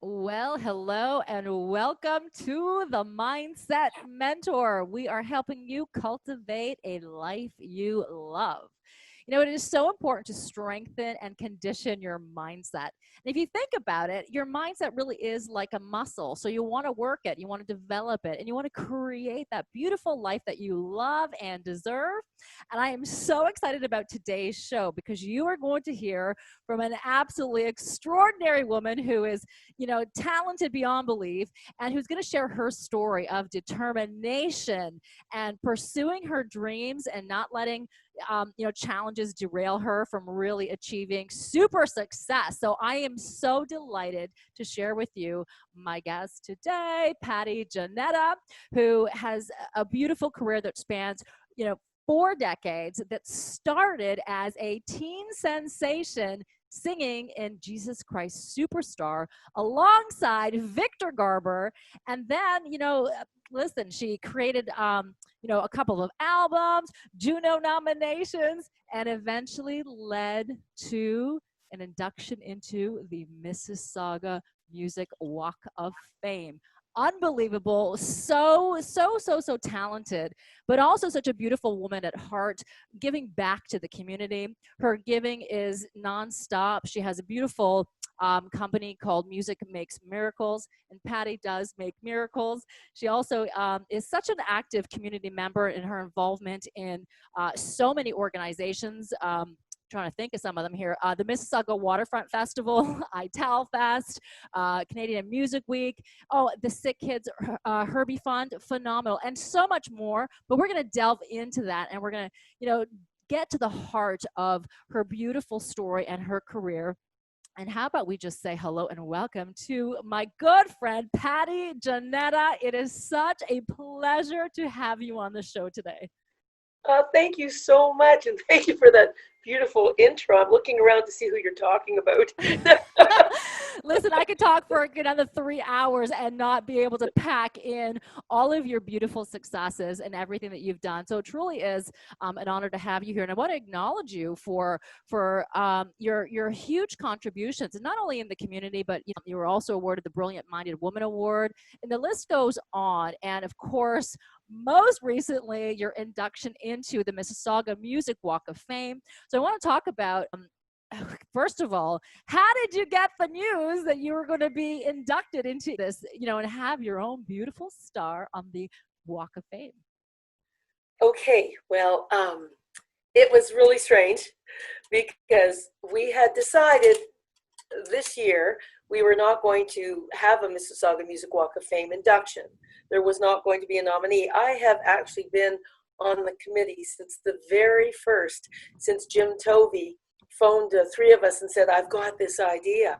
Well, hello and welcome to the Mindset Mentor. We are helping you cultivate a life you love. It is so important to strengthen and condition your mindset. And if you think about it, your mindset really is like a muscle. So you want to work it, you want to develop it, and you want to create that beautiful life that you love and deserve. And I am so excited about today's show because you are going to hear from an absolutely extraordinary woman who is talented beyond belief, and who's going to share her story of determination and pursuing her dreams and not letting challenges derail her from really achieving super success. So I am so delighted to share with you my guest today, Patti Jannetta, who has a beautiful career that spans, 4 decades, that started as a teen sensation singing in Jesus Christ Superstar alongside Victor Garber. And then, listen, she created, a couple of albums, Juno nominations, and eventually led to an induction into the Mississauga Music Walk of Fame. Unbelievable, so talented, but also such a beautiful woman at heart, giving back to the community. Her giving is nonstop. She has a beautiful company called Music Makes Miracles, and Patti does make miracles. She also is such an active community member in her involvement in so many organizations. Trying to think of some of them here. The Mississauga Waterfront Festival, Ital Fest, Canadian Music Week, the Sick Kids Herbie Fund, phenomenal, and so much more. But we're going to delve into that, and we're going to, get to the heart of her beautiful story and her career. And how about we just say hello and welcome to my good friend, Patti Jannetta. It is such a pleasure to have you on the show today. Thank you so much, and thank you for that beautiful intro. I'm looking around to see who you're talking about. Listen, I could talk for another 3 hours and not be able to pack in all of your beautiful successes and everything that you've done. So it truly is an honor to have you here, and I want to acknowledge you for your huge contributions, and not only in the community, but you were also awarded the Brilliant Minded Woman Award, and the list goes on. And of course, most recently, your induction into the Mississauga Music Walk of Fame. So I want to talk about, first of all, how did you get the news that you were going to be inducted into this, and have your own beautiful star on the Walk of Fame? Okay, well, it was really strange because we had decided this year we were not going to have a Mississauga Music Walk of Fame induction. There was not going to be a nominee. I have actually been on the committee since the very first, since Jim Tovey phoned the three of us and said, I've got this idea.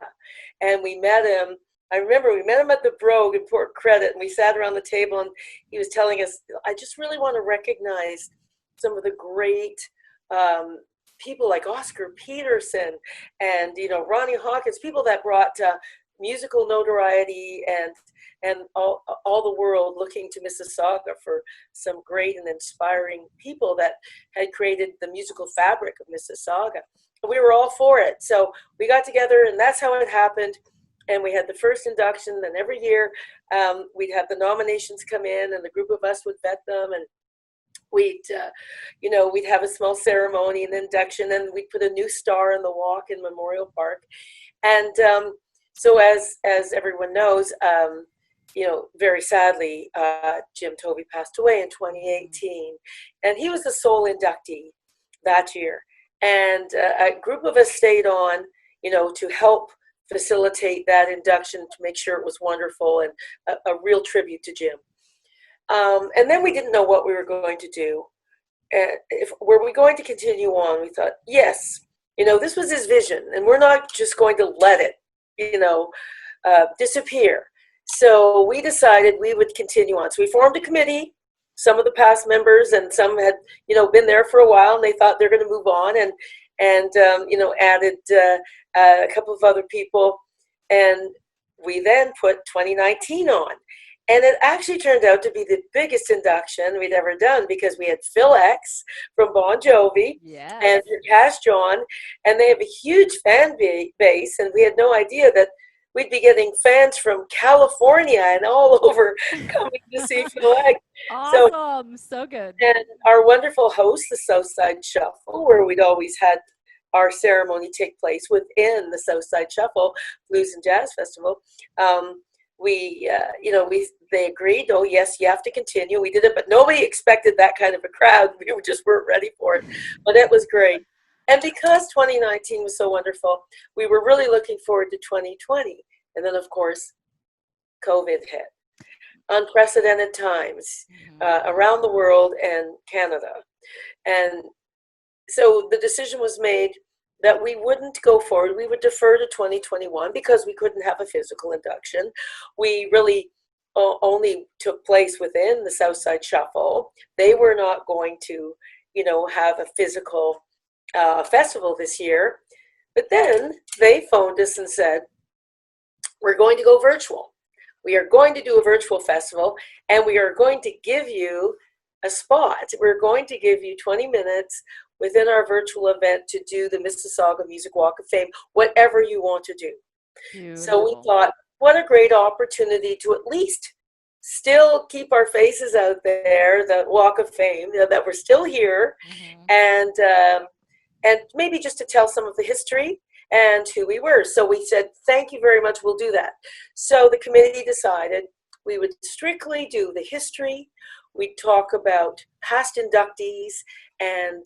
And we met him. I remember we met him at the Brogue in Port Credit, and we sat around the table, and he was telling us, I just really want to recognize some of the great people like Oscar Peterson and Ronnie Hawkins, people that brought musical notoriety and all the world looking to Mississauga for some great and inspiring people that had created the musical fabric of Mississauga. We were all for it, so we got together, and that's how it happened. And we had the first induction. Then every year we'd have the nominations come in, and the group of us would vet them, and we'd have a small ceremony and induction, and we'd put a new star in the walk in Memorial Park. And so as everyone knows, very sadly, Jim Tovey passed away in 2018, and he was the sole inductee that year. And a group of us stayed on, to help facilitate that induction, to make sure it was wonderful and a real tribute to Jim. And then we didn't know what we were going to do. Were we going to continue on? We thought, yes, this was his vision, and we're not just going to let it, disappear. So we decided we would continue on. So we formed a committee. Some of the past members and some had, been there for a while, and they thought they're going to move on, and added a couple of other people, and we then put 2019 on. And it actually turned out to be the biggest induction we'd ever done, because we had Phil X from Bon Jovi, Yes. and Cash John, and they have a huge fan base, and we had no idea that we'd be getting fans from California and all over coming to see Phil Egg. So, Awesome. So good. and our wonderful host, the Southside Shuffle, where we'd always had our ceremony take place within the Southside Shuffle Blues and Jazz Festival. They agreed. Oh yes, you have to continue. We did it, but nobody expected that kind of a crowd. We just weren't ready for it, but it was great. And because 2019 was so wonderful, we were really looking forward to 2020. And then, of course, COVID hit. Unprecedented times around the world and Canada. And so the decision was made that we wouldn't go forward. We would defer to 2021 because we couldn't have a physical induction. We really only took place within the Southside Shuffle. They were not going to, have a physical festival this year. But then they phoned us and said, we're going to go virtual. We are going to do a virtual festival, and we are going to give you a spot. We're going to give you 20 minutes within our virtual event to do the Mississauga Music Walk of Fame, whatever you want to do. Beautiful. So we thought, what a great opportunity to at least still keep our faces out there, the Walk of Fame, that we're still here, and maybe just to tell some of the history and who we were. So we said, thank you very much, we'll do that. So the committee decided we would strictly do the history. We'd talk about past inductees and,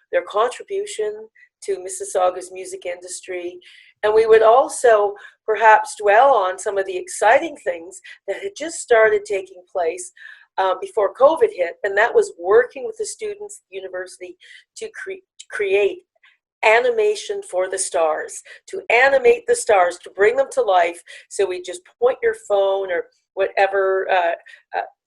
their contribution to Mississauga's music industry. And we would also perhaps dwell on some of the exciting things that had just started taking place before COVID hit. And that was working with the students at the university to create animation for the stars, to animate the stars, to bring them to life. So we just point your phone or whatever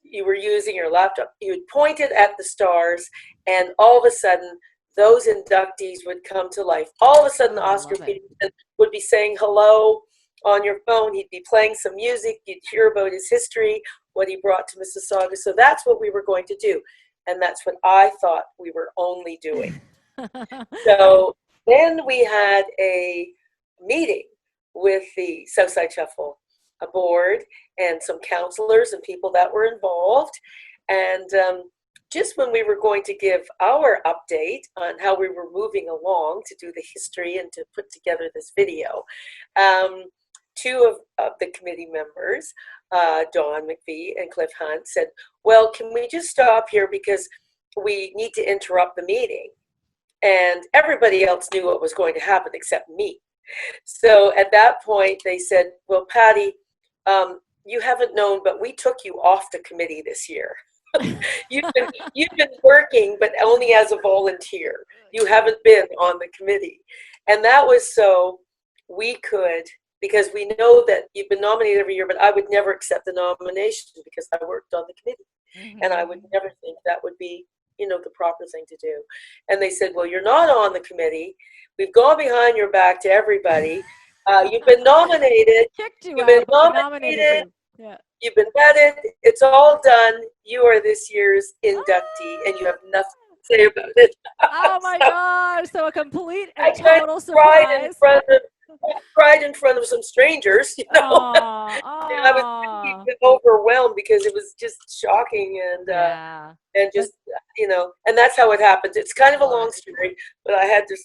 you were using, your laptop, you would point it at the stars, and all of a sudden those inductees would come to life. All of a sudden Oscar Peterson would be saying hello on your phone. He'd be playing some music. You'd hear about his history, what he brought to Mississauga. So that's what we were going to do. And that's what I thought we were only doing. So then we had a meeting with the Southside Shuffle board and some counselors and people that were involved. And just when we were going to give our update on how we were moving along to do the history and to put together this video, two of the committee members, Dawn McVie and Cliff Hunt, said, well, can we just stop here because we need to interrupt the meeting? And everybody else knew what was going to happen except me. So at that point, they said, well, Patti, you haven't known, but we took you off the committee this year. You've been working, but only as a volunteer. You haven't been on the committee. And that was so we could, because we know that you've been nominated every year, but I would never accept the nomination because I worked on the committee. And I would never think that would be, the proper thing to do. And they said, well, you're not on the committee. We've gone behind your back to everybody. You've been nominated. You've been nominated. Yeah. You've been vetted. It's all done. You are this year's inductee, and you have nothing to say about it. Oh my gosh! So a complete and total surprise. Cried in front of some strangers, And I was overwhelmed because it was just shocking and just and that's how it happens. It's kind of a long story, but I had to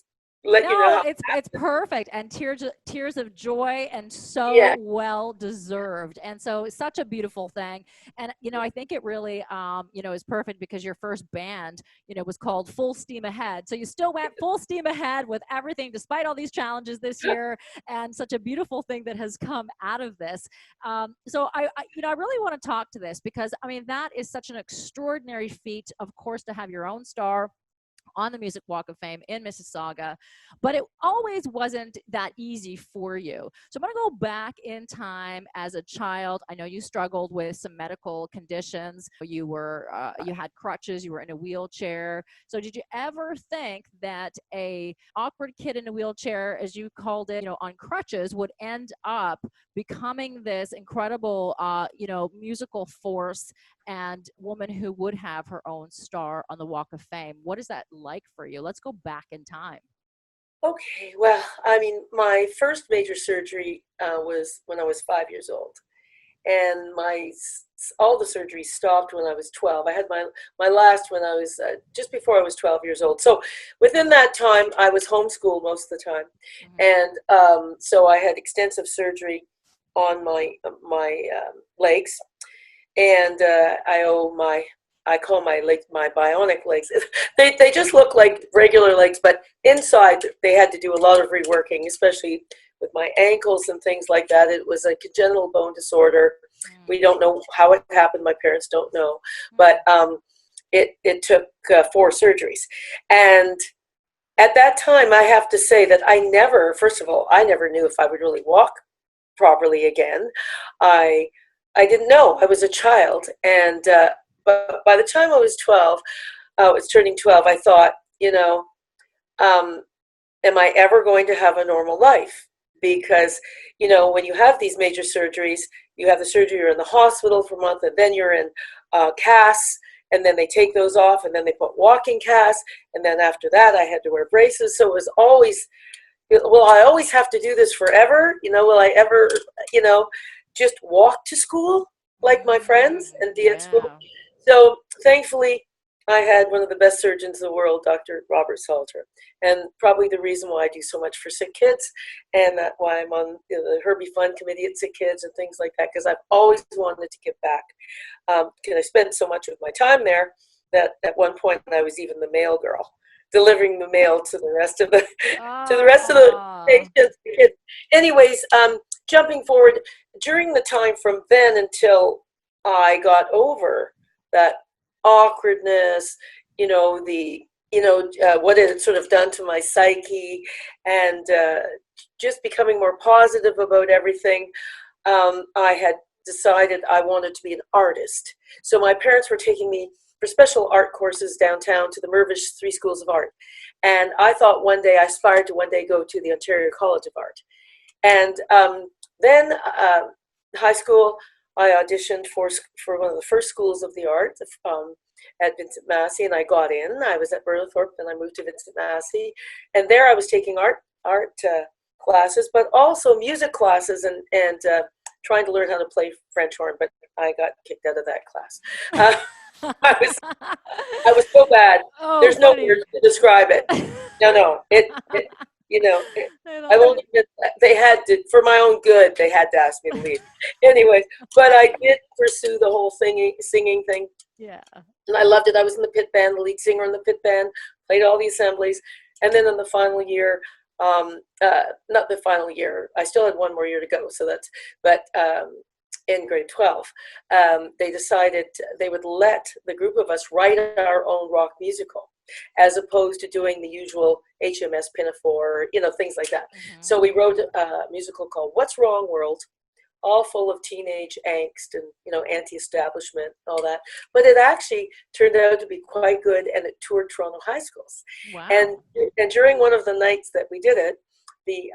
let you know. It's perfect, and tears of joy, and so well deserved, and so it's such a beautiful thing. And I think it really is perfect because your first band was called Full Steam Ahead, so you still went full steam ahead with everything despite all these challenges this year, and such a beautiful thing that has come out of this. So I really want to talk to this because that is such an extraordinary feat, of course, to have your own star on the Music Walk of Fame in Mississauga, but it always wasn't that easy for you. So I'm going to go back in time as a child. I know you struggled with some medical conditions. You had crutches, you were in a wheelchair. So did you ever think that a awkward kid in a wheelchair, as you called it, on crutches, would end up becoming this incredible, musical force and woman who would have her own star on the Walk of Fame? What is that like for you? Let's go back in time. Okay, well, I mean, my first major surgery was when I was 5 years old, and all the surgeries stopped when I was 12. I had my last when I was just before I was 12 years old. So within that time, I was homeschooled most of the time, Mhm. and so I had extensive surgery on my legs, and I call my legs my bionic legs. They just look like regular legs, but inside they had to do a lot of reworking, especially with my ankles and things like that. It was a congenital bone disorder. We don't know how it happened. My parents don't know, but it took 4 surgeries, and at that time, I have to say that first of all, I never knew if I would really walk properly again. I I didn't know. I was a child, and but by the time I was 12, I was turning 12. I thought, um, am I ever going to have a normal life? Because when you have these major surgeries, you have the surgery, you're in the hospital for a month, and then you're in casts, and then they take those off, and then they put walking casts, and then after that, I had to wear braces. So it was always, will I always have to do this forever? Will I ever, you know, just walk to school like my friends and be at school? Yeah. So thankfully, I had one of the best surgeons in the world, Dr. Robert Salter, and probably the reason why I do so much for sick kids, and that why I'm on the Herbie Fund committee at Sick Kids and things like that, because I've always wanted to give back. Because I spent so much of my time there that at one point I was even the mail girl, delivering the mail to the rest of the to the rest of the Oh. patients. Anyways, jumping forward, during the time from then until I got over that awkwardness, what it had sort of done to my psyche, and just becoming more positive about everything. I had decided I wanted to be an artist. So my parents were taking me for special art courses downtown to the Mirvish Three Schools of Art. And I thought I aspired to one day go to the Ontario College of Art. And then high school, I auditioned for one of the first schools of the art at Vincent Massey, and I got in. I was at Burlethorpe, and I moved to Vincent Massey, and there I was taking art classes, but also music classes, and trying to learn how to play French horn. But I got kicked out of that class. I was I was so bad. Oh, There's no funny. words to describe it. No. It you know, it, I I love won't it. even, they had to, for my own good, they had to ask me to leave. Anyways, but I did pursue the whole singing thing, Yeah. and I loved it. I was in the pit band, the lead singer in the pit band, played all the assemblies, and then in the final year, not the final year, I still had one more year to go. So but in grade 12, they decided they would let the group of us write our own rock musical, as opposed to doing the usual HMS Pinafore, things like that. So we wrote a musical called What's Wrong World, all full of teenage angst and anti-establishment, all that. But it actually turned out to be quite good, and it toured Toronto high schools. And Wow. and during one of the nights that we did it, the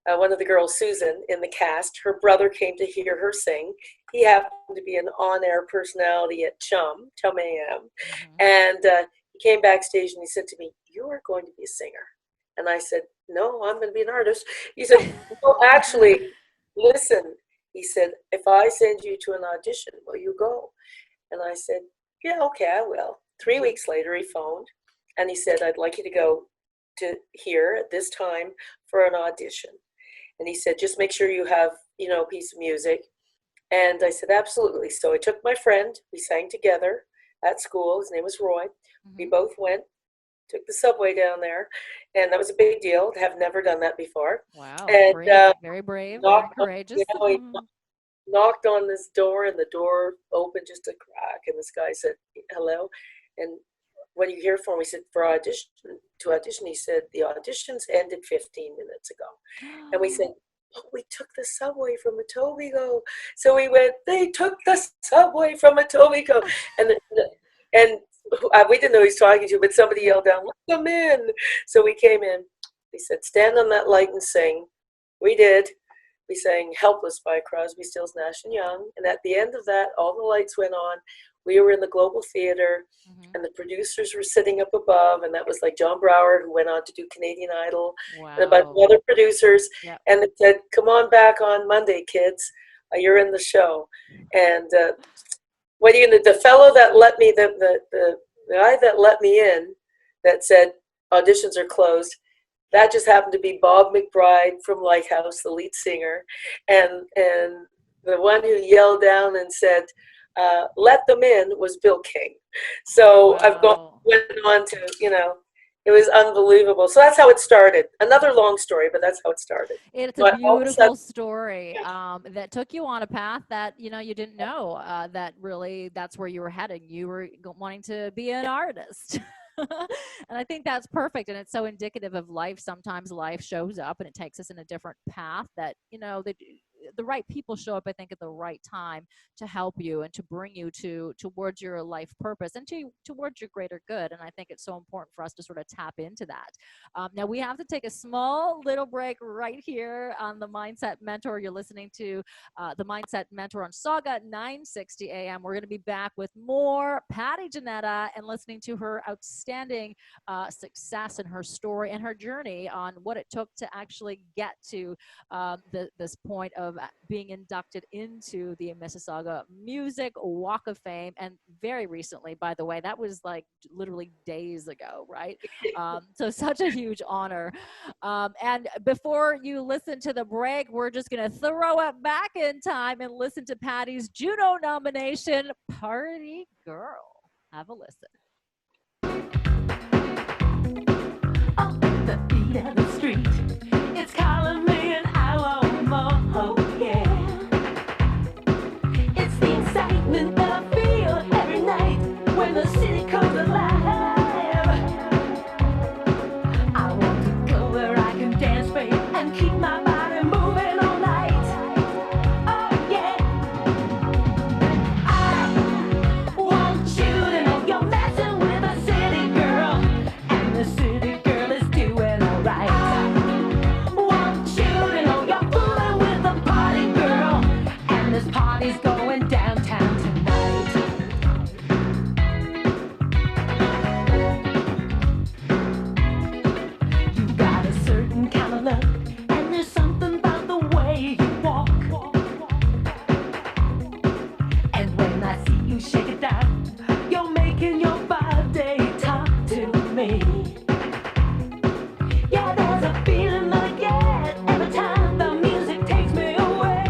one of the girls, Susan, in the cast, her brother came to hear her sing. He happened to be an on-air personality at Chum AM, and he came backstage and he said to me, "You are going to be a singer." And I said, "No, I'm going to be an artist." He said, "No, actually, listen." He said, "If I send you to an audition, will you go?" And I said, "Yeah, okay, I will." 3 weeks later, he phoned and he said, "I'd like you to go to here at this time for an audition." And he said, "Just make sure you have, a piece of music." And I said, "Absolutely." So I took my friend, we sang together at school. His name was Roy. We both went, took the subway down there, and that was a big deal. Have never done that before. Wow. And Brave. Very brave. Very knocked on, courageous. he knocked on this door, and the door opened just a crack, and this guy said, "Hello," and "What are you here for?" We said, "For audition, to audition." He said, "The auditions ended 15 minutes ago." And we said, "Oh, we took the subway from Etobicoke." So we went, "They took the subway from Etobicoke." And we didn't know he was talking to, but somebody yelled down, "Let them in." So we came in. He said, "Stand on that light and sing." We did. We sang "Helpless" by Crosby, Stills, Nash and Young. And at the end of that, all the lights went on. we were in the Global Theater, Mm-hmm. and the producers were sitting up above, and that was like John Broward, who went on to do Canadian Idol, and a bunch of Wow. other producers. Yeah. And it said, "Come on back on Monday, kids. You're in the show." And what are you gonna? The fellow that let me, the guy that let me in, that said auditions are closed. That just happened to be Bob McBride from Lighthouse, the lead singer, and the one who yelled down and said, "Let them in," was Bill King. So Wow. went on to, it was unbelievable. So that's how it started. Another long story, but that's how it started. It's a But all of a sudden, beautiful story that took you on a path that you didn't know that really that's where you were heading. You were wanting to be an artist. And I think that's perfect, and it's so indicative of life. Sometimes life shows up and it takes us in a different path that the right people show up, I think, at the right time to help you and to bring you towards your life purpose and towards your greater good. And I think it's so important for us to sort of tap into that. Now we have to take a small little break right here on the Mindset Mentor. You're listening to the Mindset Mentor on Saga 960 AM. We're going to be back with more Patti Jannetta and listening to her outstanding success and her story and her journey on what it took to actually get to this point of being inducted into the Mississauga Music Walk of Fame. And very recently, by the way, that was like literally days ago, right? So such a huge honor. And before you listen to the break, we're just going to throw it back in time and listen to Patti's Juno nomination, Party Girl. Have a listen. Oh, the beat of the street, it's calling me and I want more, oh yeah. It's the excitement that I feel every night when the city comes alive. I want to go where I can dance, babe, and keep my body moving all night. Oh yeah. I want you to know you're messing with a city girl, and the city girl is doing alright. I want you to know you're fooling with a party girl, and this party's going downtown tonight. You got a certain kind of look, and there's something about the way you walk. And when I see you shake it down, you're making your body talk to me. Yeah, there's a feeling that I get every time the music takes me away.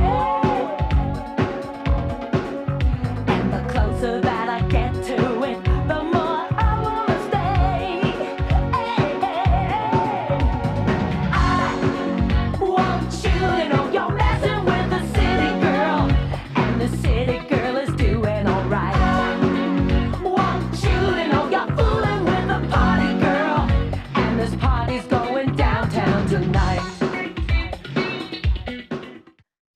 And the closer that I get to it, the more I wanna stay. Hey, hey, hey. I want you to know you're messing with the city girl, and the city girl is doing alright. Want you to know you're fooling with the party girl, and this party's going downtown tonight.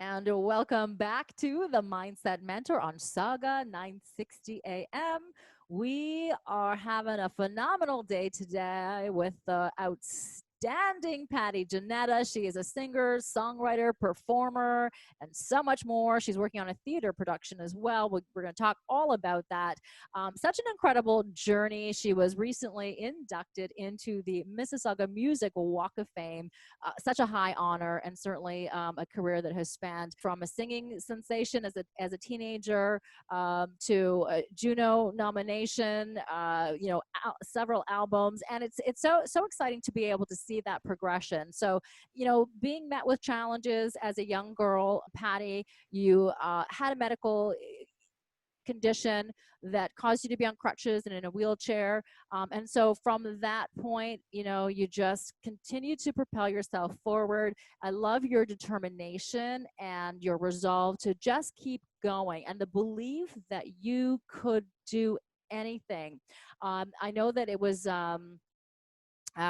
And welcome back to the Mindset Mentor on Saga 960 AM. We are having a phenomenal day today with the outstanding Patti Jannetta. She is a singer, songwriter, performer, and so much more. She's working on a theater production as well. We're going to talk all about that. Such an incredible journey. She was recently inducted into the Mississauga Music Walk of Fame. Such a high honor, and certainly a career that has spanned from a singing sensation as a teenager to a Juno nomination, several albums, and it's so exciting to be able to see that progression. So, being met with challenges as a young girl, Patti, you had a medical condition that caused you to be on crutches and in a wheelchair. And so from that point, you just continue to propel yourself forward. I love your determination and your resolve to just keep going and the belief that you could do anything. I know that it was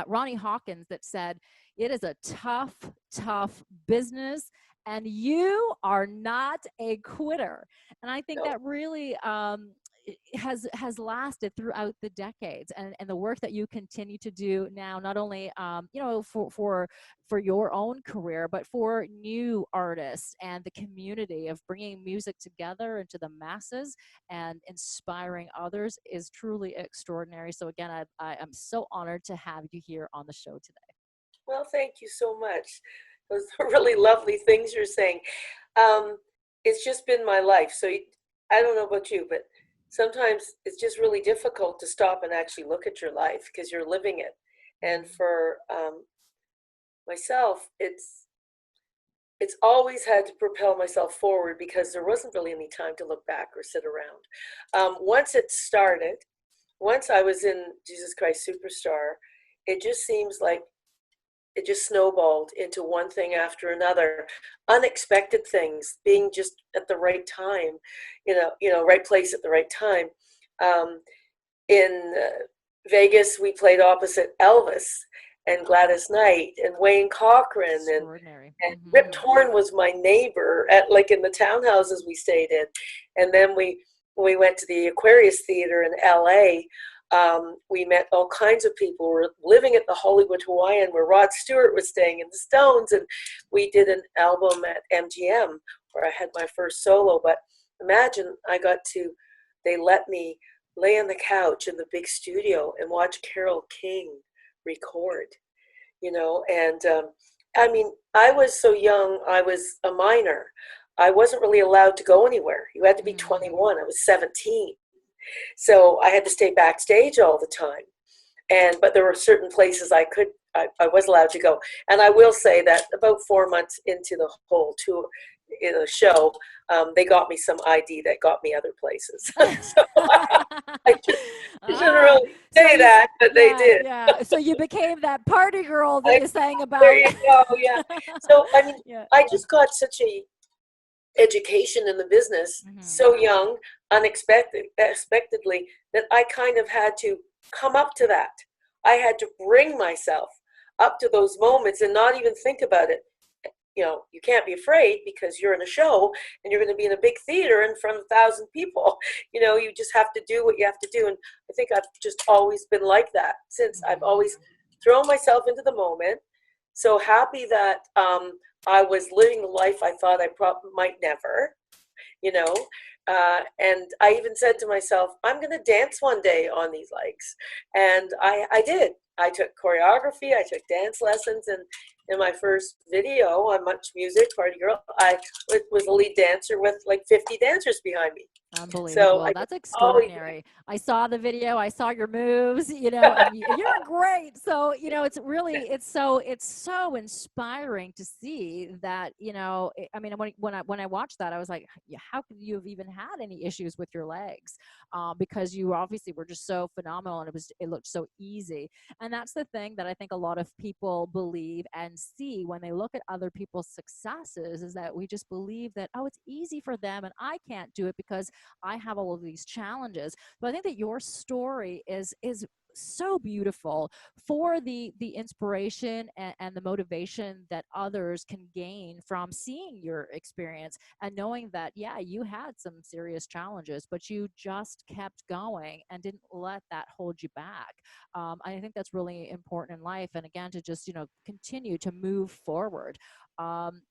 Ronnie Hawkins that said, it is a tough, tough business, and you are not a quitter. And I think no. that really has lasted throughout the decades, and the work that you continue to do now, not only for your own career, but for new artists and the community of bringing music together into the masses and inspiring others, is truly extraordinary. So again, I am so honored to have you here on the show today. Well, thank you so much. Those are really lovely things you're saying. It's just been my life. So I don't know about you, but sometimes it's just really difficult to stop and actually look at your life because you're living it. And for myself, it's always had to propel myself forward because there wasn't really any time to look back or sit around. Once it started, once I was in Jesus Christ Superstar, it just seems like it just snowballed into one thing after another, unexpected things, being just at the right time, right place at the right time. In Vegas, we played opposite Elvis and Gladys Knight and Wayne Cochran, and Rip Torn was my neighbor in the townhouses we stayed in. And then we went to the Aquarius Theater in LA. We met all kinds of people. We were living at the Hollywood Hawaiian where Rod Stewart was staying, in the Stones, and we did an album at MGM where I had my first solo. But imagine they let me lay on the couch in the big studio and watch Carole King record, and I was so young. I was a minor. I wasn't really allowed to go anywhere. You had to be 21. I was 17. So I had to stay backstage all the time. But there were certain places I was allowed to go. And I will say that about 4 months into the whole tour, in a show, they got me some ID that got me other places. So I shouldn't really say that, but they did. Yeah. So you became that party girl that you sang about. There you go. Yeah. So I just got such a education in the business so young, unexpectedly, that I kind of had to come up to that. I had to bring myself up to those moments and not even think about it. You can't be afraid because you're in a show and you're going to be in a big theater in front of 1,000 people. You just have to do what you have to do. And I think I've just always been like that since. I've always thrown myself into the moment. So happy that I was living the life I thought I might never, and I even said to myself, I'm going to dance one day on these legs. And I did. I took choreography, I took dance lessons, and in my first video on Much Music, Party Girl, I was a lead dancer with 50 dancers behind me. Unbelievable. So that's extraordinary. I saw the video, I saw your moves, and you're great. So, it's really, it's so inspiring to see that, when I watched that, I was like, how could you have even had any issues with your legs? Because you obviously were just so phenomenal, and it looked so easy. And that's the thing that I think a lot of people believe and see when they look at other people's successes, is that we just believe that, oh, it's easy for them and I can't do it because I have all of these challenges. But I think that your story is so beautiful for the inspiration and the motivation that others can gain from seeing your experience and knowing that, yeah, you had some serious challenges, but you just kept going and didn't let that hold you back. I think that's really important in life. And again, to just, continue to move forward.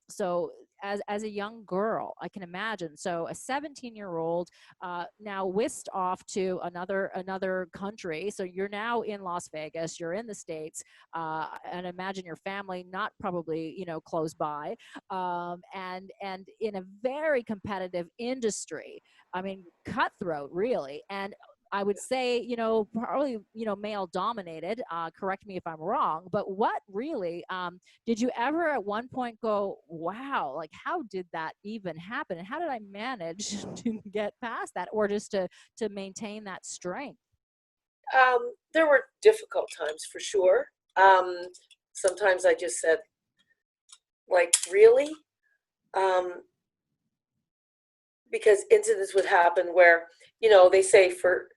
So as a young girl, I can imagine. So a 17-year-old now whisked off to another country. So you're now in Las Vegas, you're in the States, and imagine your family not probably, close by, and in a very competitive industry. I mean, cutthroat, really. And I would say, probably, male dominated, correct me if I'm wrong, but what really, did you ever at one point go, wow, like how did that even happen? And how did I manage to get past that, or just to maintain that strength? There were difficult times for sure. Sometimes I just said, really? Because incidents would happen where, they say for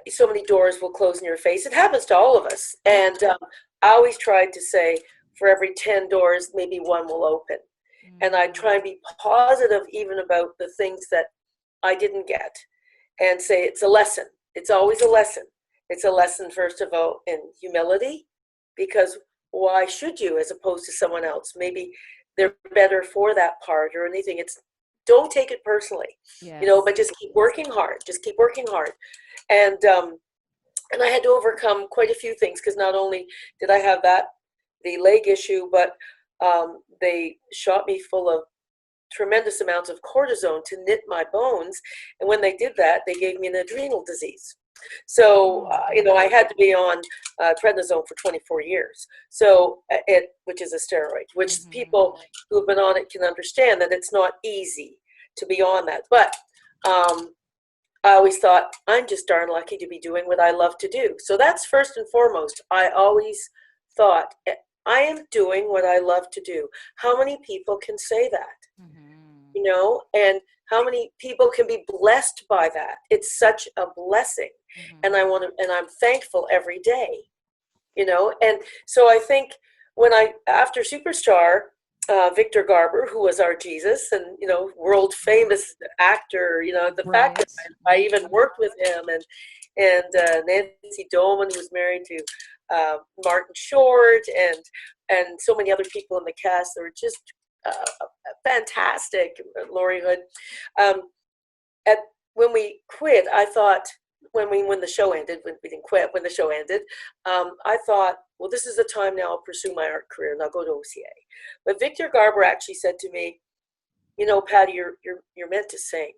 so many doors will close in your face. It happens to all of us. And I always tried to say, for every 10 doors, maybe one will open. And I try and be positive even about the things that I didn't get. and say it's a lesson. It's always a lesson. It's a lesson, first of all, in humility, because why should you as opposed to someone else? Maybe they're better for that part or anything. Don't take it personally, Yes. you know, but just keep working hard. Just keep working hard. And I had to overcome quite a few things, because not only did I have the leg issue, but they shot me full of tremendous amounts of cortisone to knit my bones. And when they did that, they gave me an adrenal disease. So, you know, I had to be on prednisone for 24 years. So, which is a steroid, which people who have been on it can understand that it's not easy to be on that. But I always thought, I'm just darn lucky to be doing what I love to do. So that's first and foremost. I always thought, I am doing what I love to do. How many people can say that? You know, and how many people can be blessed by that? It's such a blessing. And I'm thankful every day, you know. And so I think after Superstar, Victor Garber, who was our Jesus and, you know, world famous actor, you know, the fact that I even worked with him, and Nancy Doman, who was married to Martin Short, and so many other people in the cast that were just fantastic. Laurie Hood. When we quit, I thought, when the show ended, when we didn't quit, when the show ended, I thought, well, this is the time now I'll pursue my art career and I'll go to OCA. But Victor Garber actually said to me, you know, Patti, you're meant to sing.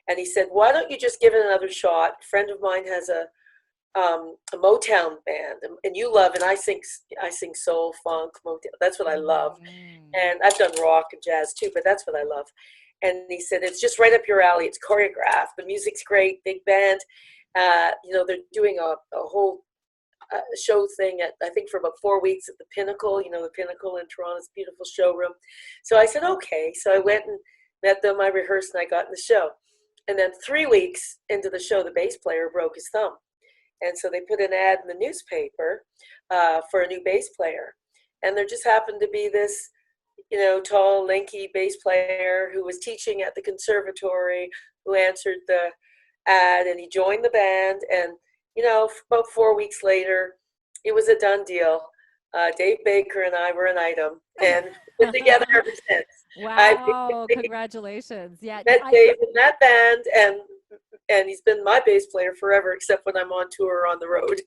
And he said, why don't you just give it another shot? A friend of mine has a Motown band, and you love, and I sing soul, funk, Motown. That's what I love. And I've done rock and jazz too, but that's what I love. And he said, it's just right up your alley. It's choreographed. The music's great, big band. You know, they're doing a whole show thing I think for about 4 weeks at the Pinnacle, you know, the Pinnacle in Toronto's beautiful showroom. So I said, okay. So I went and met them. I rehearsed and I got in the show. And then 3 weeks into the show, the bass player broke his thumb. And so they put an ad in the newspaper for a new bass player. And there just happened to be this, you know, tall, lanky bass player who was teaching at the conservatory, who answered the ad, and he joined the band. And, you know, about 4 weeks later, it was a done deal. Dave Baker and I were an item, and been together ever since. Wow, congratulations. Yeah. Met Dave in that band, and he's been my bass player forever, except when I'm on tour or on the road.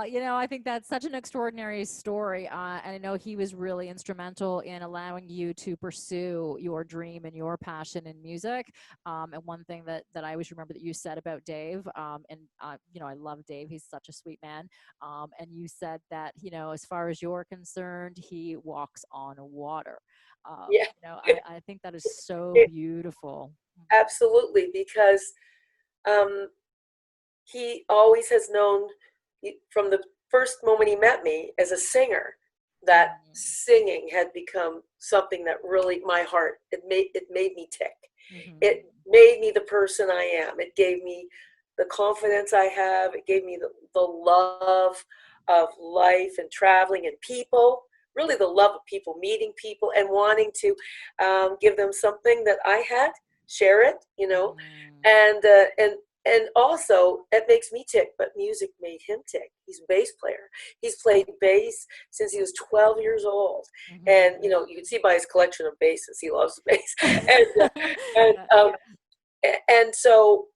You know, I think that's such an extraordinary story. And I know he was really instrumental in allowing you to pursue your dream and your passion in music. And one thing that I always remember that you said about Dave, you know, I love Dave. He's such a sweet man. And you said that, you know, as far as you're concerned, he walks on water. Yeah. You know, I think that is so beautiful. Absolutely, because he always has known from the first moment he met me as a singer that singing had become something that really, my heart, it made me tick. It made me the person I am. It gave me the confidence I have. It gave me the love of life and traveling and people. Really the love of people, meeting people and wanting to give them something that I had, share it, you know, and also it makes me tick, but music made him tick. He's a bass player. He's played bass since he was 12 years old. And, you know, you can see by his collection of basses, he loves bass. And so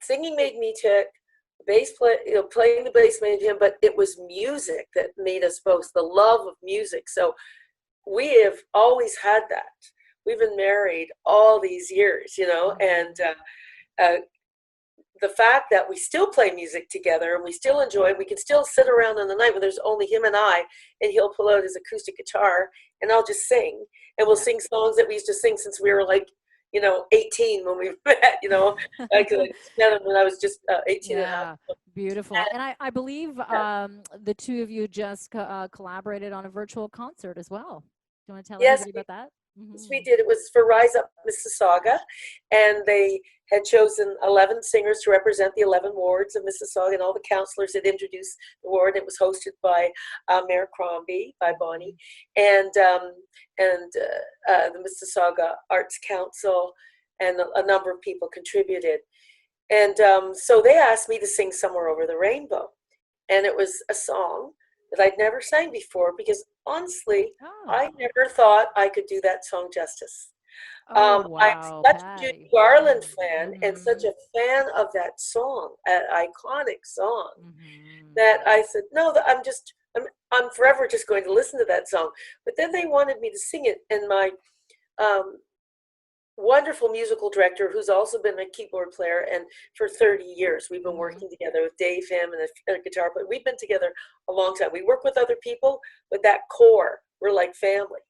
singing made me tick. Bass play, you know, playing the bass made him, but it was music that made us both, the love of music. So we have always had that. We've been married all these years, you know, and the fact that we still play music together and we still enjoy it, we can still sit around in the night when there's only him and I, and he'll pull out his acoustic guitar and I'll just sing, and we'll sing songs that we used to sing since we were like, you know, 18 when we met, you know, like met him when I was just 18 and a half. Beautiful. And I believe the two of you just collaborated on a virtual concert as well. Do you want to tell everybody about that? Yes, we did. It was for Rise Up Mississauga, and they had chosen 11 singers to represent the 11 wards of Mississauga, and all the councillors had introduced the ward. It was hosted by Mayor Crombie, by Bonnie, and the Mississauga Arts Council, and a number of people contributed. And so they asked me to sing Somewhere Over the Rainbow. And it was a song that I'd never sang before because honestly, I never thought I could do that song justice. I'm Wow, such a Judy Patti. Garland fan and such Mhm. a fan of that song, an iconic song, Mhm. that I said, no, I'm forever just going to listen to that song. But then they wanted me to sing it, and my um, wonderful musical director, who's also been a keyboard player, and for 30 years we've been Mhm. working together with Dave, him, and a guitar player. We've been together a long time. We work with other people, but that core, we're like family.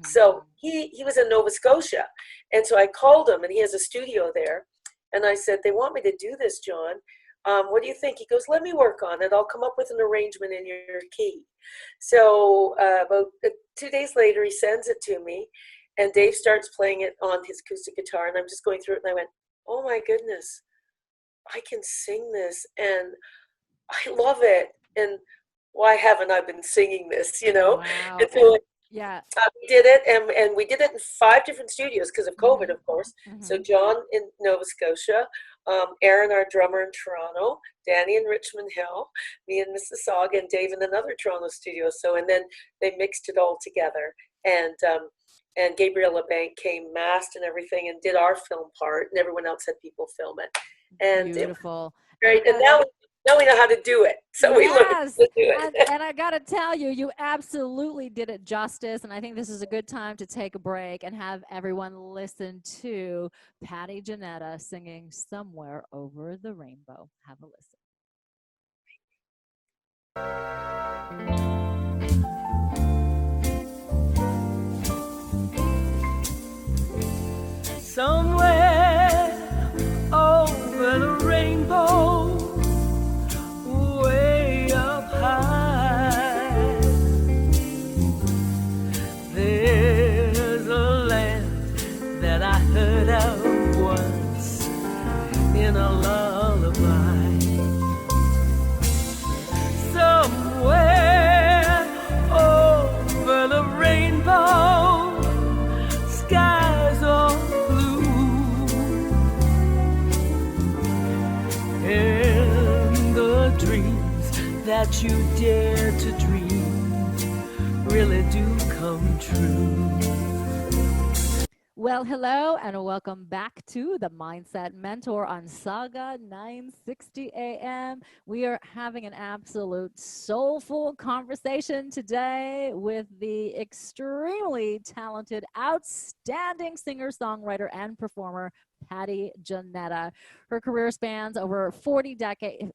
So Mhm. he was in Nova Scotia, and so I called him, and he has a studio there, and I said, they want me to do this, John. What do you think? He goes, let me work on it. I'll come up with an arrangement in your key. So about 2 days later, he sends it to me, and Dave starts playing it on his acoustic guitar, and I'm just going through it, and I went, oh my goodness, I can sing this, and I love it. And why haven't I been singing this, you know? Wow. And so Yeah. we did it, and we did it in 5 different studios because of COVID, Mhm. of course. So Mhm. John in Nova Scotia, Aaron, our drummer in Toronto, Danny in Richmond Hill, me in Mississauga, and Dave in another Toronto studio. So, and then they mixed it all together, and Gabrielle LeBanc came, masked and everything, and did our film part, and everyone else had people film it, and it was Beautiful. great. And now we know how to do it, so we learned Yes, to do it. and I gotta tell you, you absolutely did it justice. And I think this is a good time to take a break and have everyone listen to Patti Jannetta singing "Somewhere Over the Rainbow." Have a listen. Somewhere over the rainbow, way up high, there's a land that I heard of once in a lullaby. Somewhere over the rainbow, skies are blue, and the dreams that you dare to dream really do come true. Well, hello and welcome back to the Mindset Mentor on Saga 960 AM. We are having an absolute soulful conversation today with the extremely talented, outstanding singer, songwriter, and performer, Patti Jannetta. Her career spans over 40 decades.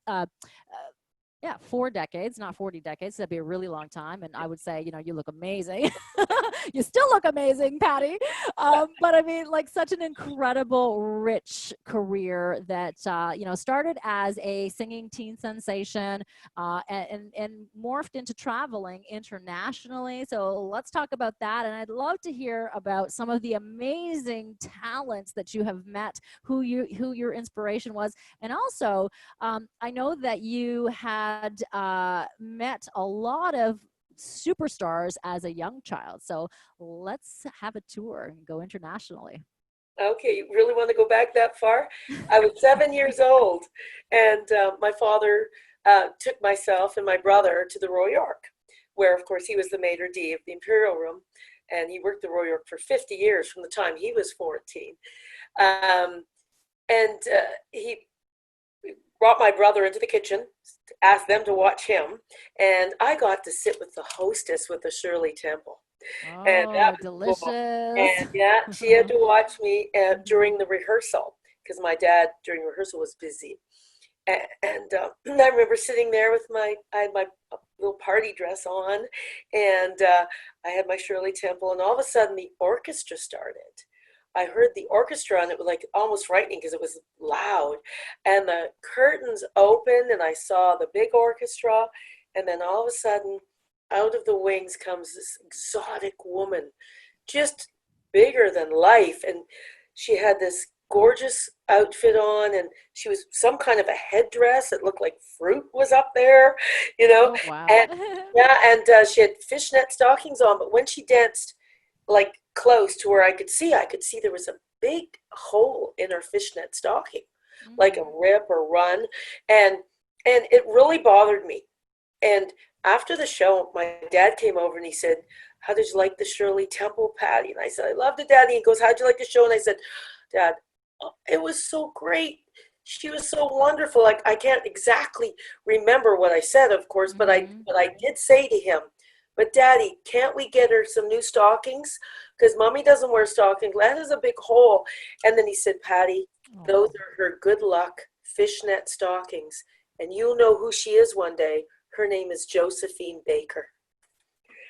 Yeah, 4 decades, not 40 decades. That'd be a really long time. And I would say, you look amazing. You still look amazing, Patti. But I mean, like such an incredible, rich career that, started as a singing teen sensation and morphed into traveling internationally. So let's talk about that. And I'd love to hear about some of the amazing talents that you have met, who your inspiration was. And also, I know that you had met a lot of superstars as a young child. So let's have a tour and go internationally. Okay, you really want to go back that far? I was 7 years old, and my father took myself and my brother to the Royal York, where, of course, he was the maitre d' of the Imperial Room, and he worked the Royal York for 50 years from the time he was 14. Um, and he brought my brother into the kitchen, asked them to watch him, and I got to sit with the hostess with the Shirley Temple. And Oh, that was cool. delicious. And yeah, she had to watch me during the rehearsal because my dad during rehearsal was busy. And I remember sitting there with I had my little party dress on, and I had my Shirley Temple, and all of a sudden the orchestra started. I heard the orchestra, and it was like almost frightening because it was loud. And the curtains opened, and I saw the big orchestra, and then all of a sudden, out of the wings comes this exotic woman, just bigger than life, and she had this gorgeous outfit on, and she was some kind of a headdress. It looked like fruit was up there, you know. Oh, wow. And yeah, and she had fishnet stockings on. But when she danced, close to where I could see there was a big hole in her fishnet stocking. like a rip or run. And it really bothered me. And after the show, my dad came over and he said, how did you like the Shirley Temple, Patty? And I said, I loved it, Daddy. He goes, how'd you like the show? And I said, Dad, it was so great. She was so wonderful. Like, I can't exactly remember what I said, of course, but I did say to him, but Daddy, can't we get her some new stockings? Because Mommy doesn't wear stockings. That is a big hole. And then he said, Patty, those are her good luck fishnet stockings. And you'll know who she is one day. Her name is Josephine Baker.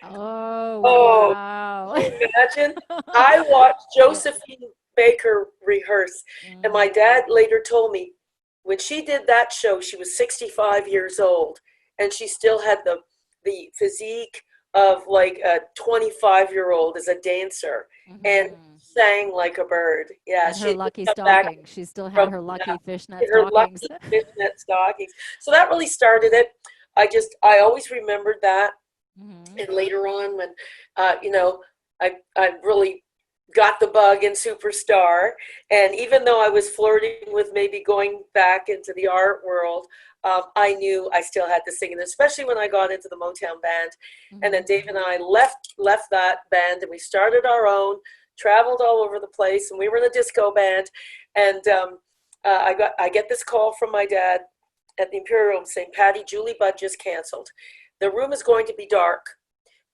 Oh, wow. Imagine. I watched Josephine Baker rehearse. And my dad later told me when she did that show, she was 65 years old. And she still had the physique of like a 25-year-old as a dancer. And sang like a bird. Yeah, and her lucky stockings. She still had her lucky fishnet stockings. Lucky fishnet stockings. So that really started it. I always remembered that. And later on, when I really got the bug in Superstar, and even though I was flirting with maybe going back into the art world, I knew I still had to sing, and especially when I got into the Motown band. And then Dave and I left that band, and we started our own, traveled all over the place, and we were in a disco band. And I get this call from my dad at the Imperial Room saying, Patty, Julie Budd just canceled. The room is going to be dark.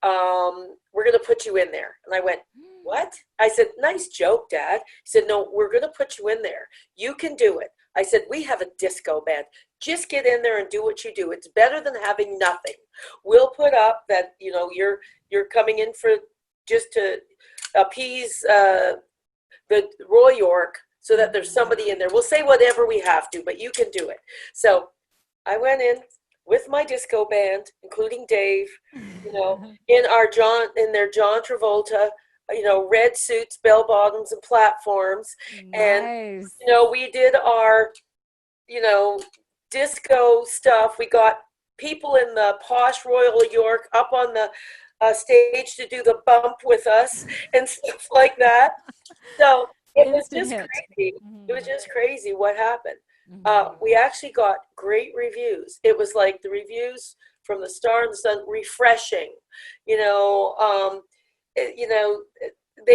We're going to put you in there. And I went, what? I said, nice joke, Dad. He said, no, we're going to put you in there. You can do it. I said, we have a disco band. Just get in there and do what you do. It's better than having nothing. We'll put up that, you're coming in for just to appease the Roy York so that there's somebody in there. We'll say whatever we have to, but you can do it. So I went in with my disco band, including Dave, in their John Travolta, red suits, bell bottoms, and platforms. Nice. And, we did our, disco stuff. We got people in the posh Royal York up on the stage to do the bump with us and stuff like that. So it was just crazy. It was just crazy what happened. We actually got great reviews. It was like the reviews from the Star and the Sun, refreshing. They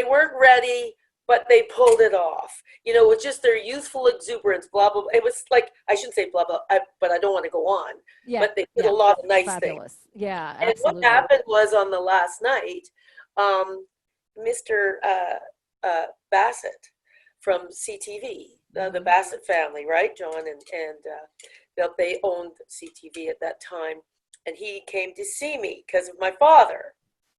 weren't ready, but they pulled it off. With just their youthful exuberance, blah, blah, blah. It was like, I shouldn't say blah, blah, but I don't want to go on. Yeah, but they did a lot of nice things. Yeah, and absolutely. What happened was on the last night, Mr. Bassett from CTV, the Bassett family, right, John, and they owned CTV at that time, and he came to see me because of my father.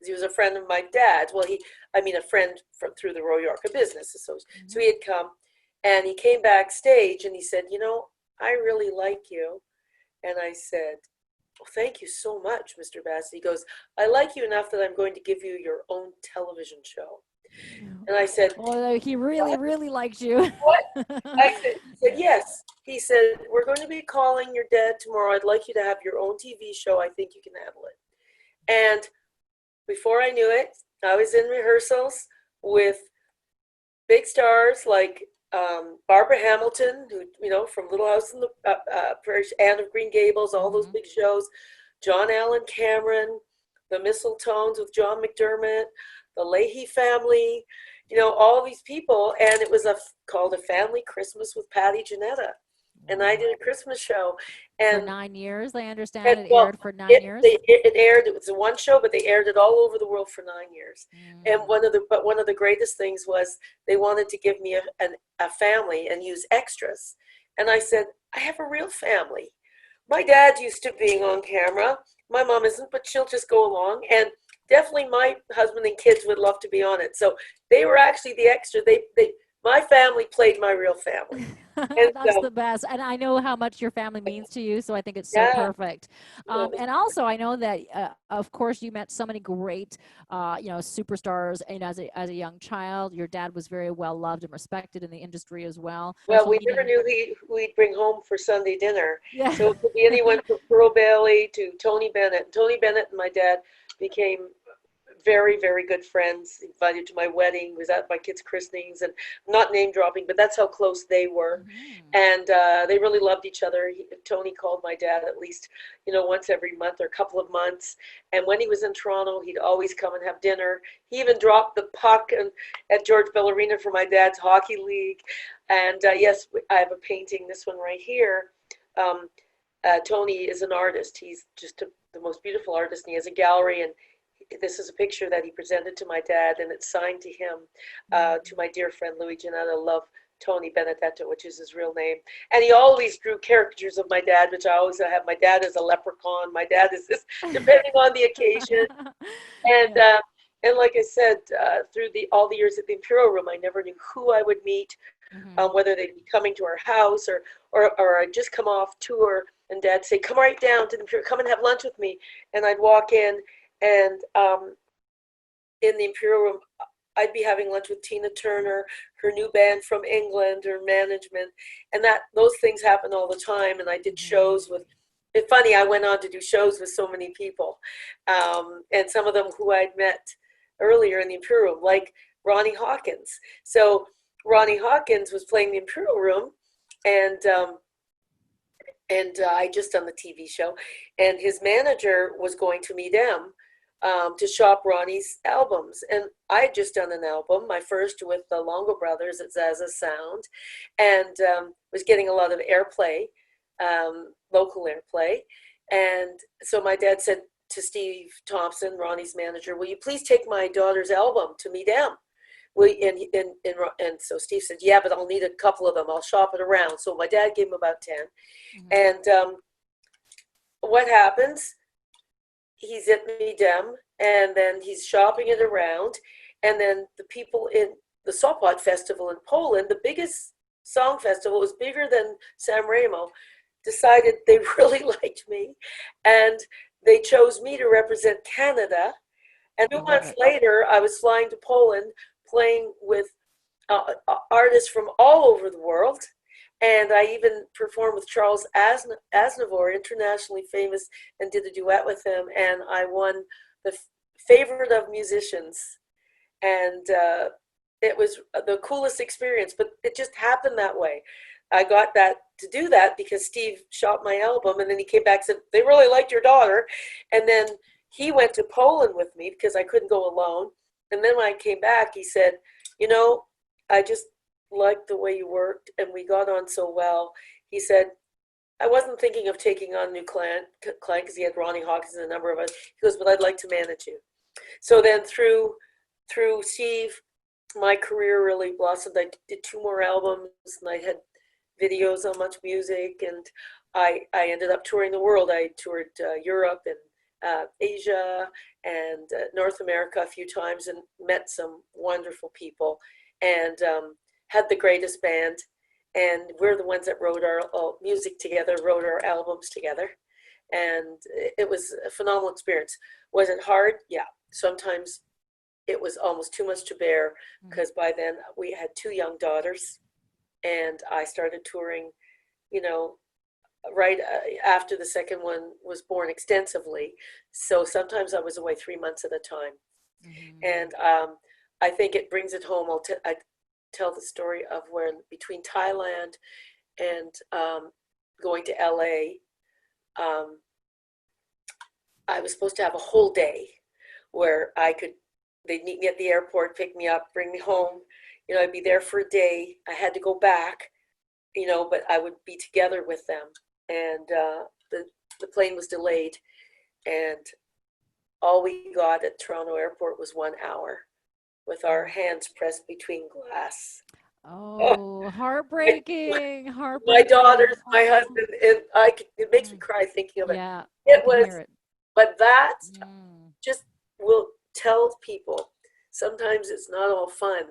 He was a friend of my dad's. Well, a friend through the Royal York, a business associate. So he had come, and he came backstage, and he said, I really like you. And I said, well, thank you so much, Mr. Bassett. He goes, I like you enough that I'm going to give you your own television show. And I said, well, he really, really likes you. What? He said, yes. He said, we're going to be calling your dad tomorrow. I'd like you to have your own TV show. I think you can handle it. And before I knew it, I was in rehearsals with big stars like Barbara Hamilton, who, from Little House on the Prairie, Anne of Green Gables, all those big shows, John Allen Cameron, the Mistletones with John McDermott, the Leahy family, all these people. And it was called A Family Christmas with Patti Jannetta. And I did a Christmas show. And for 9 years, I understand. It aired for 9 years. It aired. It was one show, but they aired it all over the world for 9 years. And one of the greatest things was they wanted to give me a family and use extras. And I said, I have a real family. My dad's used to being on camera. My mom isn't, but she'll just go along. And definitely my husband and kids would love to be on it. So they were actually the extra. My family played my real family. That's the best. And I know how much your family means to you, so I think it's so perfect. And also, I know that, of course, you met so many great, superstars. And as a young child, your dad was very well loved and respected in the industry as well. Well, we never knew who he'd bring home for Sunday dinner. Yeah. So it could be anyone from Pearl Bailey to Tony Bennett. Tony Bennett and my dad became very, very good friends, invited to my wedding, was at my kids' christenings, and I'm not name dropping, but that's how close they were. And they really loved each other. Tony called my dad at least, once every month or a couple of months. And when he was in Toronto, he'd always come and have dinner. He even dropped the puck at George Bell Arena for my dad's hockey league. And yes, I have a painting, this one right here. Tony is an artist. He's just the most beautiful artist, and he has a gallery, and this is a picture that he presented to my dad, and it's signed to him, to my dear friend Louis Janetta, love Tony Benedetto, which is his real name. And he always drew caricatures of my dad, which I always have. My dad is a leprechaun. My dad is this, depending on the occasion. And like I said, through all the years at the Imperial Room, I never knew who I would meet, whether they'd be coming to our house or I'd just come off tour, and Dad'd say, come right down to the Imperial, come and have lunch with me. And I'd walk in, and in the Imperial Room, I'd be having lunch with Tina Turner, her new band from England, her management, and those things happen all the time. And I did shows with, it's funny, I went on to do shows with so many people, and some of them who I'd met earlier in the Imperial Room, like Ronnie Hawkins. So Ronnie Hawkins was playing the Imperial Room, and I just done the TV show, and his manager was going to meet him to shop Ronnie's albums. And I had just done an album, my first with the Longo Brothers at Zaza Sound, and was getting a lot of airplay, local airplay. And so my dad said to Steve Thompson, Ronnie's manager, will you please take my daughter's album to meet him? And so Steve said, yeah, but I'll need a couple of them. I'll shop it around. So my dad gave him about 10. And what happens? He's at Midem, and then he's shopping it around. And then the people in the Sopot Festival in Poland, the biggest song festival, was bigger than San Remo, decided they really liked me. And they chose me to represent Canada. And 2 months later, I was flying to Poland, playing with artists from all over the world. And I even performed with Charles Aznavour, internationally famous, and did a duet with him. And I won the favorite of musicians. And it was the coolest experience, but it just happened that way. I got to do that because Steve shot my album, and then he came back and said, they really liked your daughter. And then he went to Poland with me because I couldn't go alone. And then when I came back, he said, I just liked the way you worked, and we got on so well. He said, I wasn't thinking of taking on a new client because he had Ronnie Hawkins and a number of us. He goes, but I'd like to manage you. So then through Steve, my career really blossomed. I did 2 more albums, and I had videos on Much Music, and I ended up touring the world. I toured Europe and Asia and North America a few times, and met some wonderful people, and had the greatest band. And we're the ones that wrote our music together, wrote our albums together. And it was a phenomenal experience. Was it hard? Yeah. Sometimes it was almost too much to bear, because by then we had 2 young daughters, and I started touring, right after the second one was born extensively. So sometimes I was away 3 months at a time. And I think it brings it home. I tell the story of when between Thailand and going to LA, I was supposed to have a whole day where they'd meet me at the airport, pick me up, bring me home. I'd be there for a day. I had to go back, but I would be together with them. And the plane was delayed, and all we got at Toronto Airport was 1 hour with our hands pressed between glass. Oh, heartbreaking. My daughters, my husband, and it makes me cry thinking of it. Yeah, it was, but that just will tell people sometimes it's not all fun.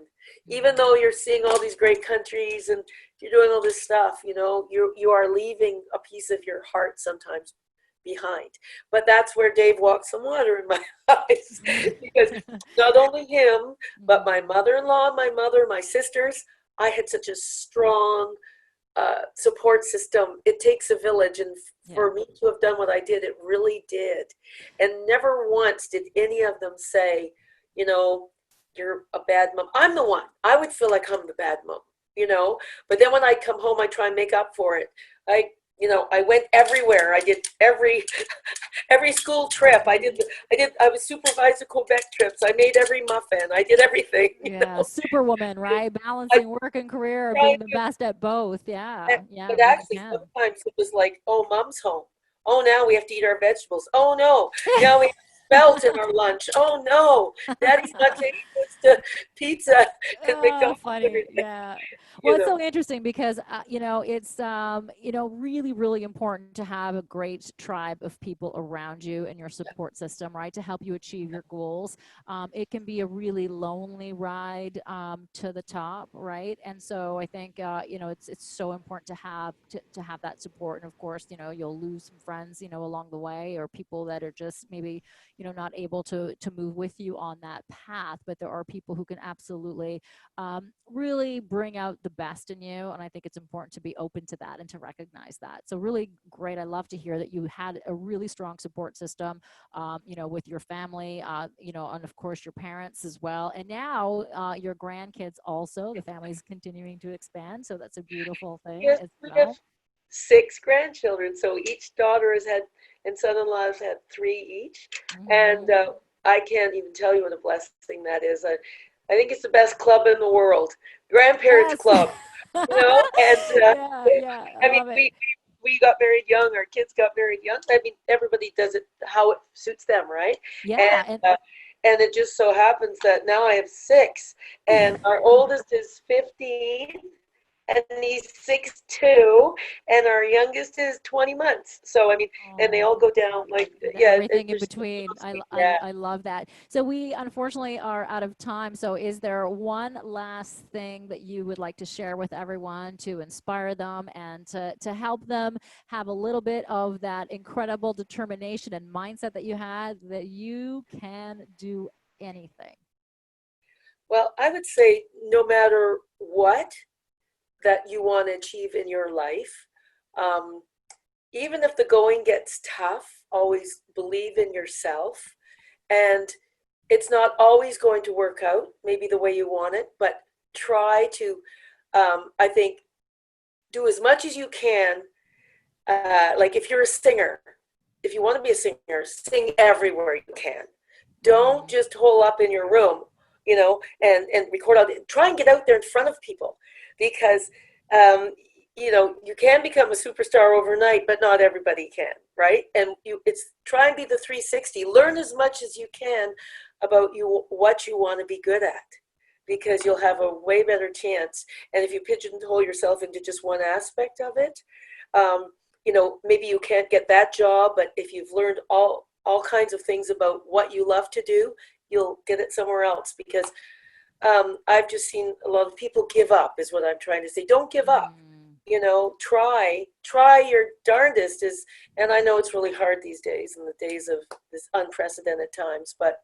Even though you're seeing all these great countries and you're doing all this stuff, you are leaving a piece of your heart sometimes behind. But that's where Dave walked some water in my eyes, because not only him, but my mother-in-law, my mother, my sisters, I had such a strong support system. It takes a village, and for me to have done what I did, it really did. And never once did any of them say, you know, you're a bad mom. I'm the one. I would feel like I'm the bad mom, you know. But then when I come home, I try and make up for it. I went everywhere. I did every school trip. I was supervised the Quebec trips. I made every muffin. I did everything. Yeah, superwoman, right? Balancing work and career, being the best at both. Yeah, yeah. But actually, sometimes it was like, oh, mom's home. Oh, now we have to eat our vegetables. Oh no, now we have spelt in our lunch. Oh no, Daddy's not taking us to pizza and McDonald's. Funny, yeah. Well, it's so interesting because it's really, really important to have a great tribe of people around you and your support system, right, to help you achieve your goals. It can be a really lonely ride to the top, right? And so I think it's so important to have that support. And of course, you'll lose some friends, along the way, or people that are just maybe not able to move with you on that path. But there are people who can absolutely really bring out the best in you, and I think it's important to be open to that and to recognize that. So really great. I love to hear that you had a really strong support system, with your family, and of course your parents as well, and now your grandkids also. The family's continuing to expand, so that's a beautiful thing. Yes, as we well. have 6 grandchildren, so each daughter has had, and son-in-law has had 3 each, and I can't even tell you what a blessing that is. I think it's the best club in the world, grandparents club, And I mean, love it. we got married young. Our kids got married young. I mean, everybody does it how it suits them, right? Yeah, And it just so happens that now I have 6, and our oldest is 15. And he's 6'2", and our youngest is 20 months. So I mean, and they all go down like everything in between. I love that. So we unfortunately are out of time. So is there one last thing that you would like to share with everyone to inspire them and to help them have a little bit of that incredible determination and mindset that you had, that you can do anything? Well, I would say no matter what that you want to achieve in your life, even if the going gets tough, always believe in yourself. And it's not always going to work out maybe the way you want it, but try to, I think, do as much as you can. Like if you're a singer, if you want to be a singer, sing everywhere you can. Don't just hole up in your room, and record out. Try and get out there in front of people, because you can become a superstar overnight, but not everybody can, right? And it's try and be the 360. Learn as much as you can about what you want to be good at, because you'll have a way better chance. And if you pigeonhole yourself into just one aspect of it, maybe you can't get that job, but if you've learned all kinds of things about what you love to do, you'll get it somewhere else. Because I've just seen a lot of people give up, is what I'm trying to say. Don't give up. Try your darndest. And I know it's really hard these days, in the days of this unprecedented times, but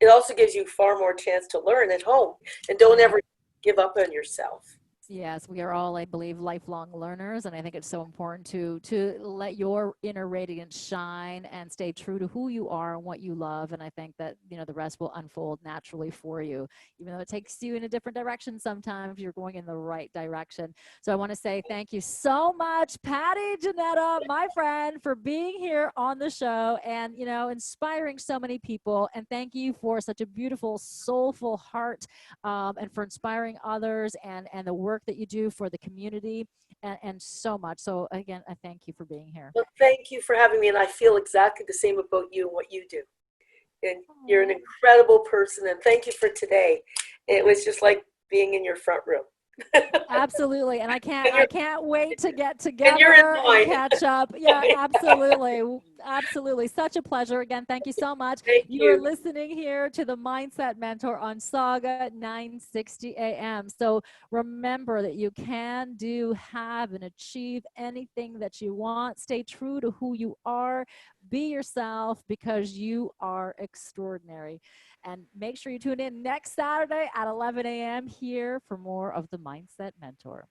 it also gives you far more chance to learn at home. And don't ever give up on yourself. Yes, we are all, I believe, lifelong learners, and I think it's so important to let your inner radiance shine and stay true to who you are and what you love. And I think that the rest will unfold naturally for you, even though it takes you in a different direction. Sometimes you're going in the right direction. So I want to say thank you so much, Patti Jannetta, my friend, for being here on the show and inspiring so many people. And thank you for such a beautiful, soulful heart, and for inspiring others and the work that you do for the community and so much. So again, I thank you for being here. Well, thank you for having me, and I feel exactly the same about you and what you do. And you're an incredible person, and thank you for today. It was just like being in your front room. Absolutely. And I can't wait to get together and catch up. Yeah, absolutely. Such a pleasure. Again, thank you so much. You're listening here to the Mindset Mentor on Saga 960 AM. So remember that you can do, have, and achieve anything that you want. Stay true to who you are. Be yourself, because you are extraordinary. And make sure you tune in next Saturday at 11 a.m. here for more of the Mindset Mentor.